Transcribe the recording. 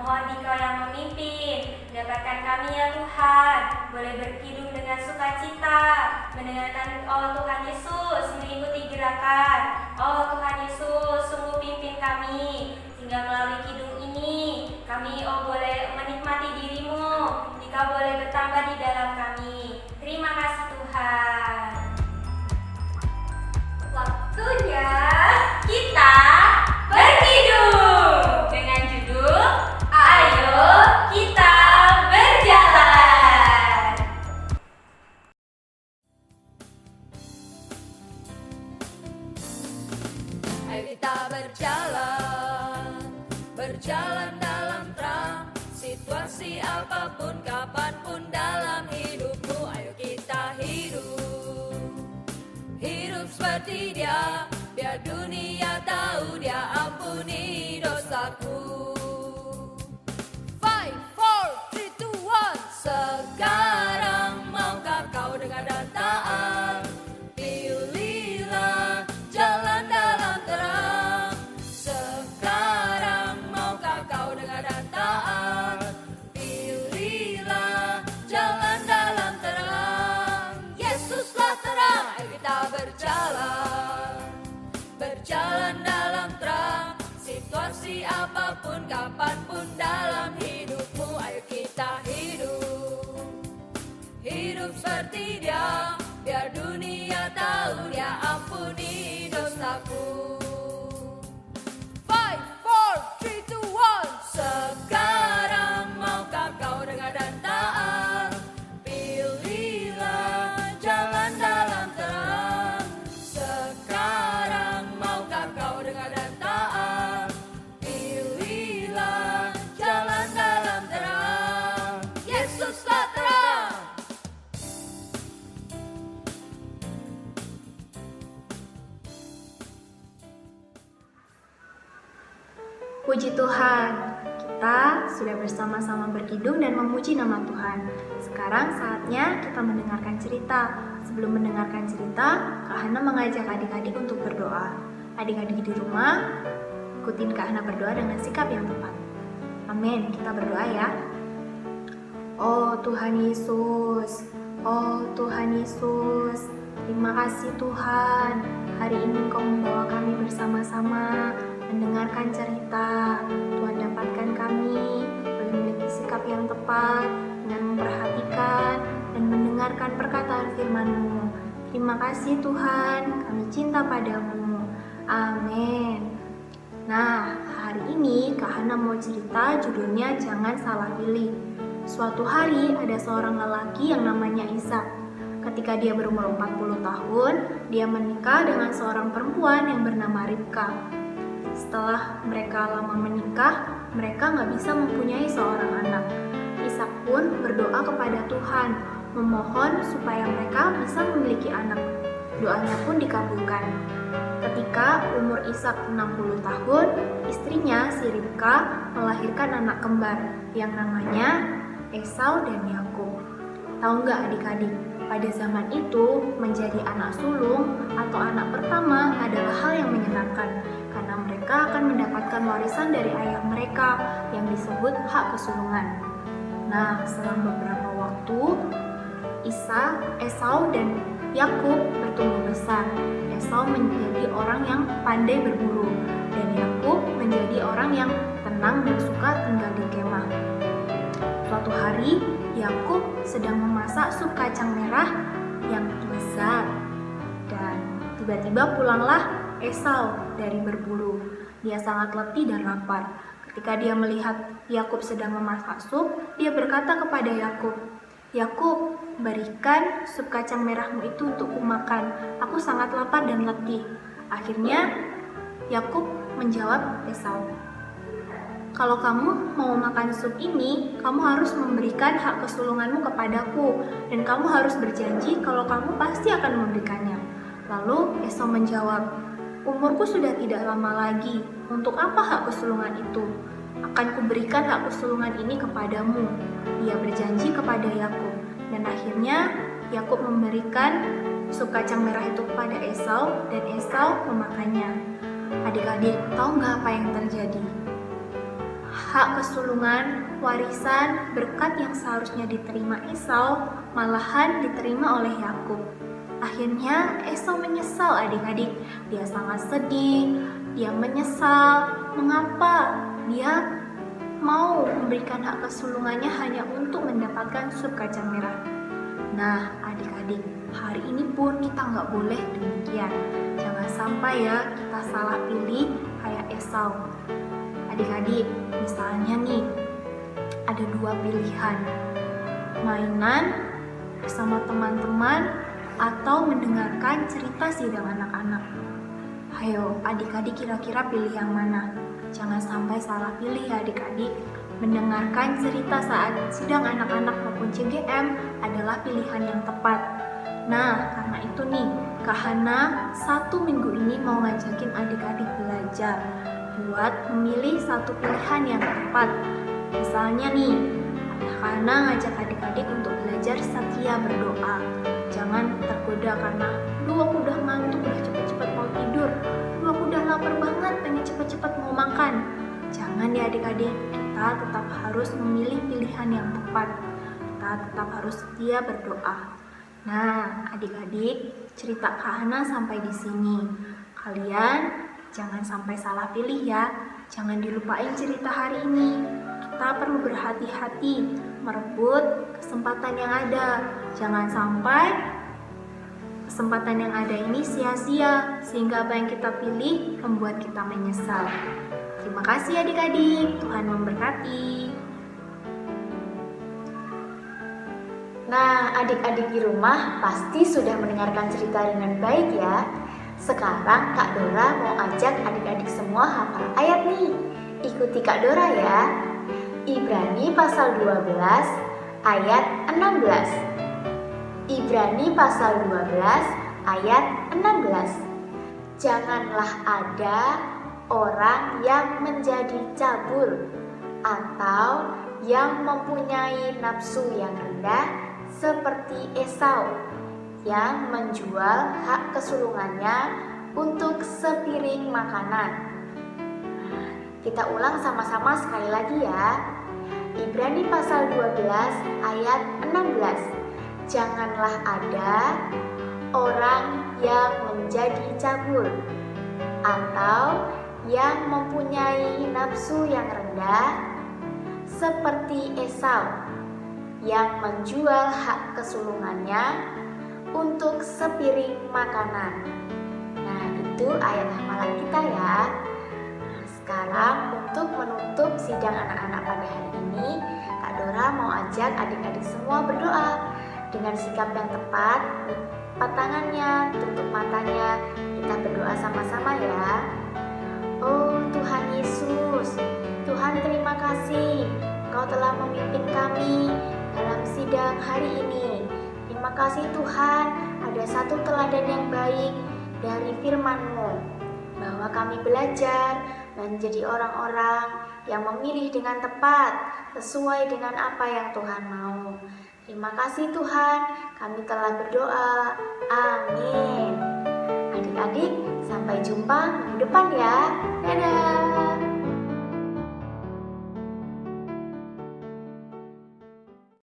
Mohon Dikau yang memimpin, dapatkan kami ya Tuhan, boleh berkidung dengan sukacita, mendengarkan Tuhan Yesus, mengikuti gerakan. Tuhan Yesus, sungguh pimpin kami, sehingga melalui kidung ini, kami boleh menikmati diri-Mu, Dikau boleh bertambah di dalam kami. Terima kasih Tuhan. Waktunya kita berkidung dengan judul Ayo Kita Berjalan. Ayo kita berjalan, berjalan dalam terang, situasi apapun, kapanpun dalam hidupmu. Ayo kita hidup seperti Dia, biar dunia tahu Dia ampuni dosaku. 5, 4, 3, 2, 1. Sekarang maukah kau dengar dan taat? Pilihlah jalan dalam terang. Sekarang maukah kau dengar dan taat? Pilihlah jalan dalam terang. Yesuslah terang. Ayo kita berjalan, berjalan dalam terang, situasi apapun, kapanpun dalam hidupmu. Ayo kita hidup seperti Dia, biar dunia tahu Dia ampuni dosaku. 5, 4, 3, 2, 1. Sekarang maukah kau dengar dan taat? Pilihlah jalan dalam terang. Sekarang maukah kau dengar dan taat? Pilihlah jalan dalam terang. Yesuslah terang. Puji Tuhan, kita sudah bersama-sama berkidung dan memuji nama Tuhan. Sekarang saatnya kita mendengarkan cerita. Sebelum mendengarkan cerita, Kak Hana mengajak adik-adik untuk berdoa. Adik-adik di rumah, ikutin Kak Hana berdoa dengan sikap yang tepat. Amin, kita berdoa ya. Oh Tuhan Yesus, oh Tuhan Yesus, terima kasih Tuhan. Hari ini Engkau membawa kami bersama-sama mendengarkan cerita. Tuhan dapatkan kami boleh memiliki sikap yang tepat dengan memperhatikan dan mendengarkan perkataan firman-Mu. Terima kasih Tuhan, kami cinta padamu. Amin. Nah, hari ini Kak Hana mau cerita, judulnya Jangan Salah Pilih. Suatu hari ada seorang lelaki yang namanya Ishak. Ketika dia berumur 40 tahun, dia menikah dengan seorang perempuan yang bernama Ribka. Setelah mereka lama menikah, mereka nggak bisa mempunyai seorang anak. Ishak pun berdoa kepada Tuhan, memohon supaya mereka bisa memiliki anak. Doanya pun dikabulkan. Ketika umur Ishak 60 tahun, istrinya si Ribka melahirkan anak kembar yang namanya Esau dan Yakub. Tahu nggak adik-adik, pada zaman itu menjadi anak sulung atau anak pertama adalah hal yang menyenangkan karena mereka akan mendapatkan warisan dari ayah mereka yang disebut hak kesulungan. Nah, selang beberapa waktu, Esau dan Yakub bertumbuh besar. Esau menjadi orang yang pandai berburu dan Yakub menjadi orang yang tenang dan suka tinggal di kemah. Suatu hari, Yakub sedang memasak sup kacang merah yang lezat dan tiba-tiba pulanglah Esau dari berburu. Dia sangat letih dan lapar. Ketika dia melihat Yakub sedang memasak sup, dia berkata kepada Yakub, "Yakub, berikan sup kacang merahmu itu untukku makan. Aku sangat lapar dan letih." Akhirnya Yakub menjawab Esau, "Kalau kamu mau makan sup ini, kamu harus memberikan hak kesulunganmu kepadaku, dan kamu harus berjanji kalau kamu pasti akan memberikannya." Lalu Esau menjawab, "Umurku sudah tidak lama lagi, untuk apa hak kesulungan itu? Akan kuberikan hak kesulungan ini kepadamu." Dia berjanji kepada Yakub, dan akhirnya Yakub memberikan sup kacang merah itu kepada Esau, dan Esau memakannya. Adik-adik, tahu nggak apa yang terjadi? hak kesulungan, warisan, berkat yang seharusnya diterima Esau malahan diterima oleh Yakub. Akhirnya Esau menyesal adik-adik. Dia sangat sedih, dia menyesal. Mengapa dia mau memberikan hak kesulungannya hanya untuk mendapatkan sup kacang merah? Nah adik-adik, hari ini pun kita nggak boleh demikian. Jangan sampai ya kita salah pilih kayak Esau. Adik-adik, misalnya nih, ada dua pilihan. Mainan bersama teman-teman atau mendengarkan cerita sidang anak-anak. Ayo, adik-adik kira-kira pilih yang mana? Jangan sampai salah pilih ya adik-adik. Mendengarkan cerita saat sidang anak-anak maupun CGM adalah pilihan yang tepat. Nah, karena itu nih, Kak Hana 1 minggu ini mau ngajakin adik-adik belajar buat memilih satu pilihan yang tepat. Misalnya nih, Kak Hana ngajak adik-adik untuk belajar setia berdoa. Jangan tergoda karena aku udah ngantuk, udah cepet-cepet mau tidur. Aku udah lapar banget, pengen cepet-cepet mau makan. Jangan ya adik-adik, kita tetap harus memilih pilihan yang tepat. Kita tetap harus setia berdoa. Nah, adik-adik, cerita Kak Hana sampai di sini. Kalian jangan sampai salah pilih ya. Jangan dilupain cerita hari ini. Kita perlu berhati-hati merebut kesempatan yang ada. Jangan sampai kesempatan yang ada ini sia-sia, sehingga apa yang kita pilih membuat kita menyesal. Terima kasih adik-adik, Tuhan memberkati. Nah, adik-adik di rumah pasti sudah mendengarkan cerita dengan baik ya. Sekarang Kak Dora mau ajak adik-adik semua hafal ayat nih. Ikuti Kak Dora ya. Ibrani pasal 12 ayat 16. Ibrani pasal 12 ayat 16. Janganlah ada orang yang menjadi cabul atau yang mempunyai nafsu yang rendah seperti Esau yang menjual hak kesulungannya untuk sepiring makanan. Kita ulang sama-sama sekali lagi ya. Ibrani pasal 12 ayat 16. Janganlah ada orang yang menjadi cabul atau yang mempunyai nafsu yang rendah seperti Esau yang menjual hak kesulungannya untuk sepiring makanan. Nah, itu ayat hafalan kita ya. Sekarang untuk menutup sidang anak-anak pada hari ini, Kak Dora mau ajak adik-adik semua berdoa dengan sikap yang tepat. Lipat tangannya, tutup matanya, kita berdoa sama-sama ya. Oh Tuhan Yesus, Tuhan terima kasih Engkau telah memimpin kami dalam sidang hari ini. Terima kasih Tuhan, ada satu teladan yang baik dari firman-Mu, bahwa kami belajar menjadi orang-orang yang memilih dengan tepat sesuai dengan apa yang Tuhan mau. Terima kasih Tuhan, kami telah berdoa. Amin. Adik-adik, sampai jumpa minggu depan ya. Dadah.